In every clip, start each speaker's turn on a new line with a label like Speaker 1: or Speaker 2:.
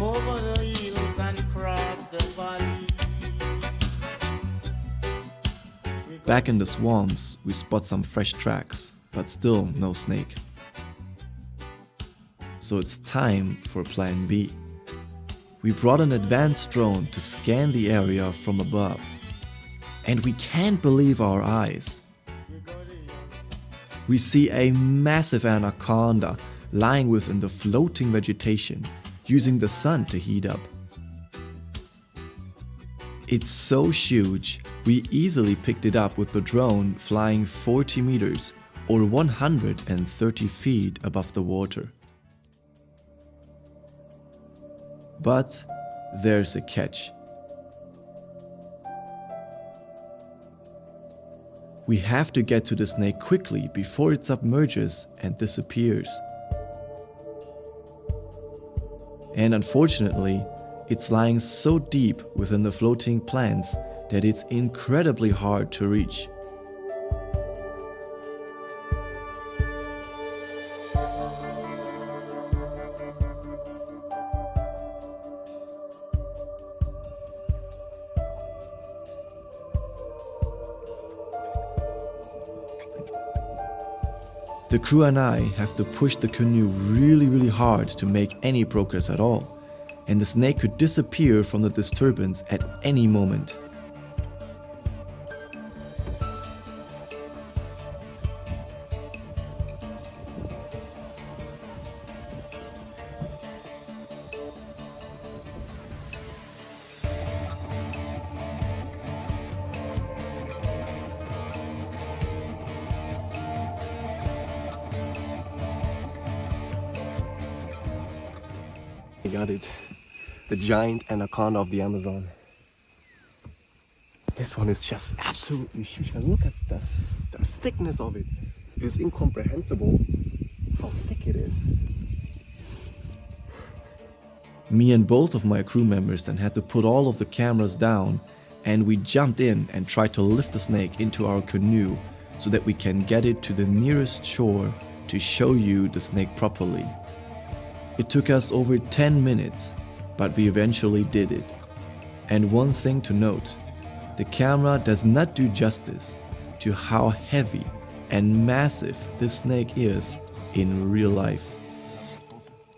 Speaker 1: over the hills and cross the valley.
Speaker 2: Back in the swamps, we spot some fresh tracks, but still no snake. So it's time for plan B. We brought an advanced drone to scan the area from above. And we can't believe our eyes. We see a massive anaconda lying within the floating vegetation, using the sun to heat up. It's so huge, we easily picked it up with the drone flying 40 meters or 130 feet above the water. But there's a catch. We have to get to the snake quickly before it submerges and disappears. And unfortunately, it's lying so deep within the floating plants that it's incredibly hard to reach. The crew and I have to push the canoe really hard to make any progress at all, and the snake could disappear from the disturbance at any moment.
Speaker 3: I got it. The giant anaconda of the Amazon. This one is just absolutely huge. And look at the thickness of it. It is incomprehensible how thick it is.
Speaker 2: Me and both of my crew members then had to put all of the cameras down, and we jumped in and tried to lift the snake into our canoe so that we can get it to the nearest shore to show you the snake properly. It took us over 10 minutes, but we eventually did it. And one thing to note, the camera does not do justice to how heavy and massive this snake is in real life.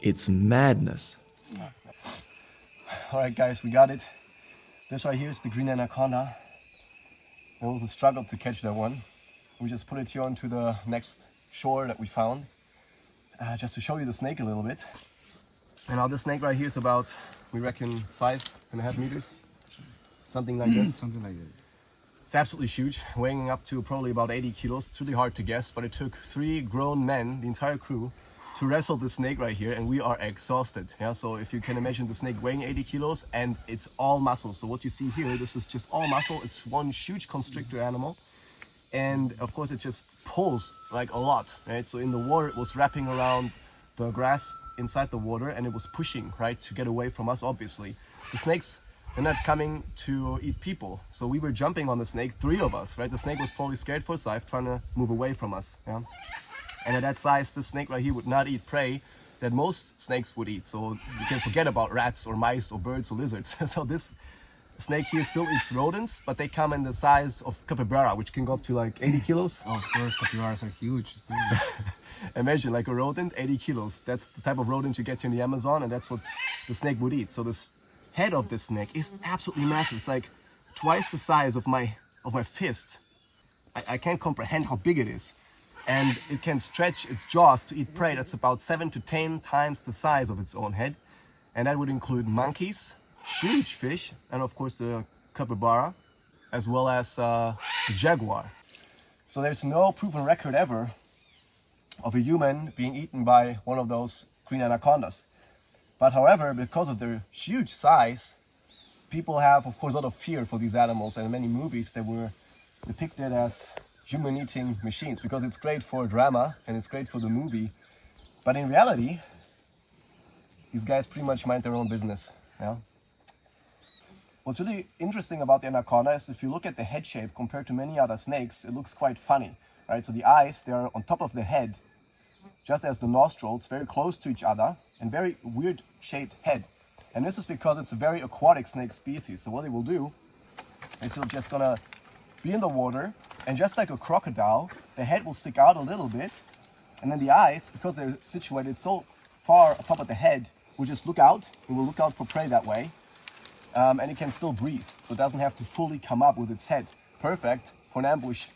Speaker 2: It's madness.
Speaker 3: Alright guys, we got it. This right here is the green anaconda. It was a struggle to catch that one. We just put it here onto the next shore that we found. Just to show you the snake a little bit. And now this snake right here is about, we reckon, 5.5 meters. Something like this.
Speaker 4: Something like this.
Speaker 3: It's absolutely huge, weighing up to probably about 80 kilos. It's really hard to guess, but it took 3 grown men, the entire crew, to wrestle this snake right here, and we are exhausted. Yeah, so if you can imagine the snake weighing 80 kilos, and it's all muscle. So what you see here, this is just all muscle. It's one huge constrictor animal. And of course it just pulls like a lot, right? So in the water it was wrapping around the grass inside the water, and it was pushing, right, to get away from us, obviously. The snakes, they're not coming to eat people. So we were jumping on the snake, 3 of us, right? The snake was probably scared for its life, trying to move away from us, yeah? And at that size, this snake right here would not eat prey that most snakes would eat. So you can forget about rats or mice or birds or lizards. So this snake here still eats rodents, but they come in the size of capybara, which can go up to like 80 kilos.
Speaker 4: Of course, capybaras are huge.
Speaker 3: Imagine like a rodent, 80 kilos. That's the type of rodent you get here in the Amazon, and that's what the snake would eat. So this head of this snake is absolutely massive. It's like twice the size of my fist. I can't comprehend how big it is. And it can stretch its jaws to eat prey that's about 7 to 10 times the size of its own head. And that would include monkeys, huge fish, and of course the capybara, as well as the jaguar. So there's no proven record ever of a human being eaten by one of those green anacondas. But however, because of their huge size, people have of course a lot of fear for these animals, and in many movies they were depicted as human-eating machines, because it's great for drama and it's great for the movie. But in reality, these guys pretty much mind their own business. Yeah? What's really interesting about the anaconda is if you look at the head shape compared to many other snakes, it looks quite funny, right? So the eyes, they're on top of the head, just as the nostrils, very close to each other, and very weird shaped head. And this is because it's a very aquatic snake species. So what it will do is it'll just gonna be in the water, and just like a crocodile, the head will stick out a little bit, and then the eyes, because they're situated so far atop of the head, will just look out. It will look out for prey that way, and it can still breathe, so it doesn't have to fully come up with its head. Perfect for an ambush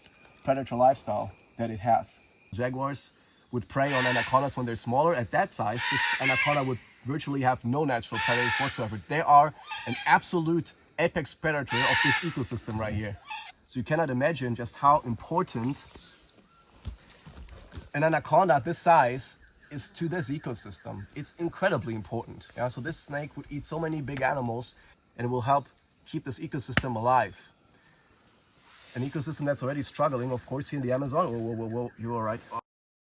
Speaker 3: predator lifestyle that it has. Jaguars would prey on anacondas when they're smaller. At that size, this anaconda would virtually have no natural predators whatsoever. They are an absolute apex predator of this ecosystem right here. So you cannot imagine just how important an anaconda this size is to this ecosystem. It's incredibly important. Yeah? So this snake would eat so many big animals, and it will help keep this ecosystem alive. An ecosystem that's already struggling, of course, here in the Amazon. Whoa, you're all right. Oh,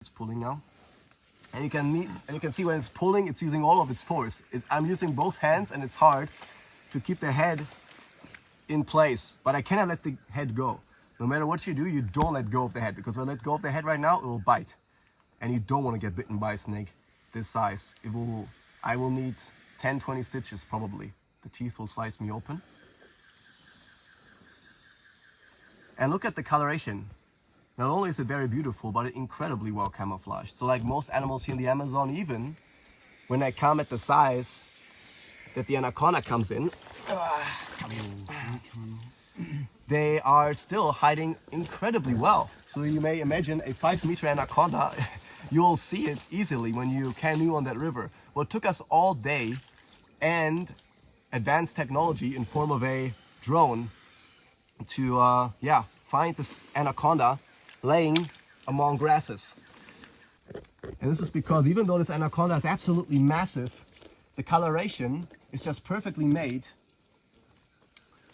Speaker 3: it's pulling now. And you can see when it's pulling, it's using all of its force. I'm using both hands, and it's hard to keep the head in place. But I cannot let the head go. No matter what you do, you don't let go of the head, because when I let go of the head right now, it will bite. And you don't want to get bitten by a snake this size. I will need 10, 20 stitches probably. The teeth will slice me open. And look at the coloration. Not only is it very beautiful, but it's incredibly well camouflaged. So like most animals here in the Amazon, even when they come at the size that the anaconda comes in, they are still hiding incredibly well. So you may imagine a 5-meter anaconda, you'll see it easily when you canoe on that river. Well, it took us all day and advanced technology in form of a drone to find this anaconda laying among grasses. And this is because even though this anaconda is absolutely massive, the coloration is just perfectly made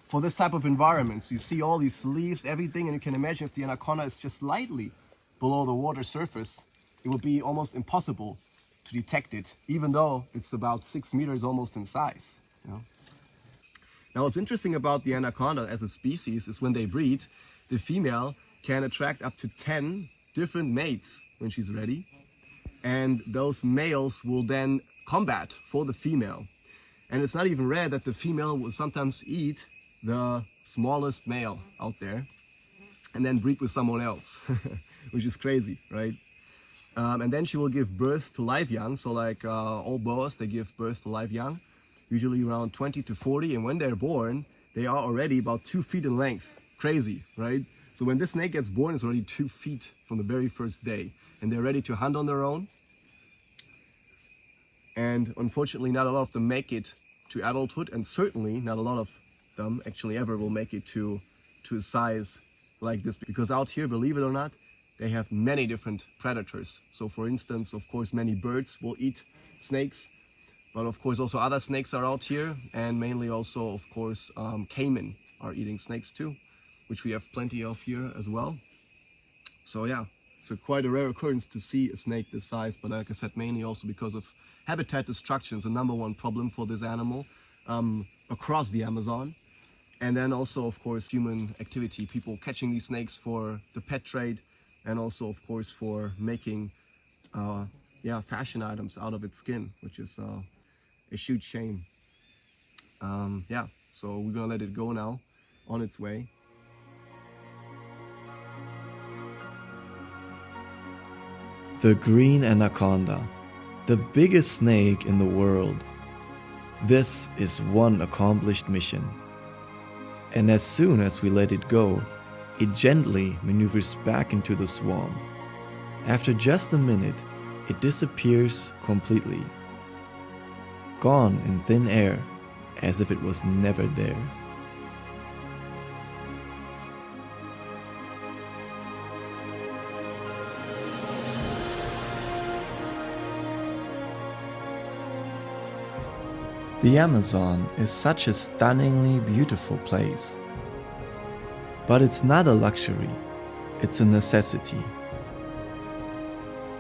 Speaker 3: for this type of environment. So you see all these leaves, everything, and you can imagine if the anaconda is just slightly below the water surface, it would be almost impossible to detect it, even though it's about 6 meters almost in size. You know? Now what's interesting about the anaconda as a species is when they breed, the female can attract up to 10 different mates when she's ready. And those males will then combat for the female. And it's not even rare that the female will sometimes eat the smallest male out there and then breed with someone else, which is crazy, right? And then she will give birth to live young. So like all boas, they give birth to live young, usually around 20 to 40. And when they're born, they are already about 2 feet in length. Crazy, right? So when this snake gets born, it's already 2 feet from the very first day. And they're ready to hunt on their own. And unfortunately, not a lot of them make it to adulthood. And certainly not a lot of them actually ever will make it to a size like this. Because out here, believe it or not, they have many different predators. So for instance, of course, many birds will eat snakes. But of course, also other snakes are out here. And mainly also, of course, caiman are eating snakes too, which we have plenty of here as well. So yeah, it's quite a rare occurrence to see a snake this size, but like I said, mainly also because of habitat destruction is the #1 problem for this animal across the Amazon. And then also, of course, human activity, people catching these snakes for the pet trade, and also, of course, for making fashion items out of its skin, which is a huge shame. So we're gonna let it go now on its way.
Speaker 2: The green anaconda, the biggest snake in the world. This is one accomplished mission. And as soon as we let it go, it gently maneuvers back into the swamp. After just a minute, it disappears completely. Gone in thin air, as if it was never there. The Amazon is such a stunningly beautiful place. But it's not a luxury, it's a necessity.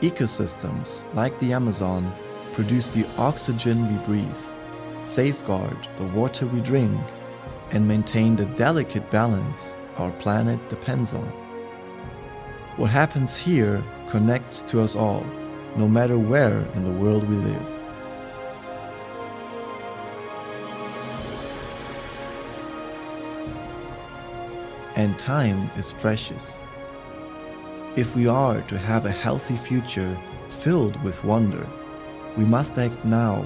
Speaker 2: Ecosystems like the Amazon produce the oxygen we breathe, safeguard the water we drink, and maintain the delicate balance our planet depends on. What happens here connects to us all, no matter where in the world we live. and time is precious. If we are to have a healthy future filled with wonder, we must act now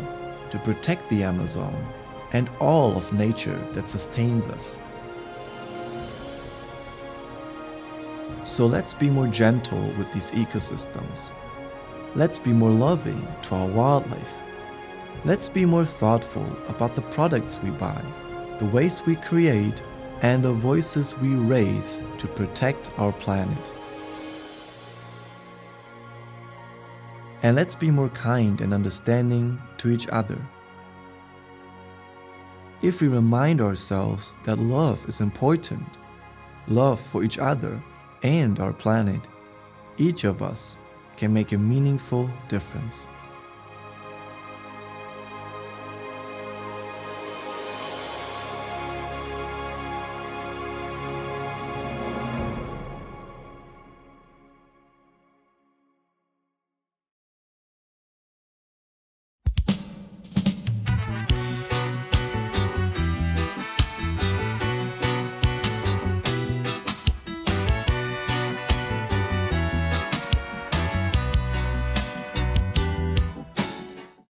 Speaker 2: to protect the Amazon and all of nature that sustains us. So let's be more gentle with these ecosystems. Let's be more loving to our wildlife. Let's be more thoughtful about the products we buy, the waste we create, and the voices we raise to protect our planet. And let's be more kind and understanding to each other. If we remind ourselves that love is important, love for each other and our planet, each of us can make a meaningful difference.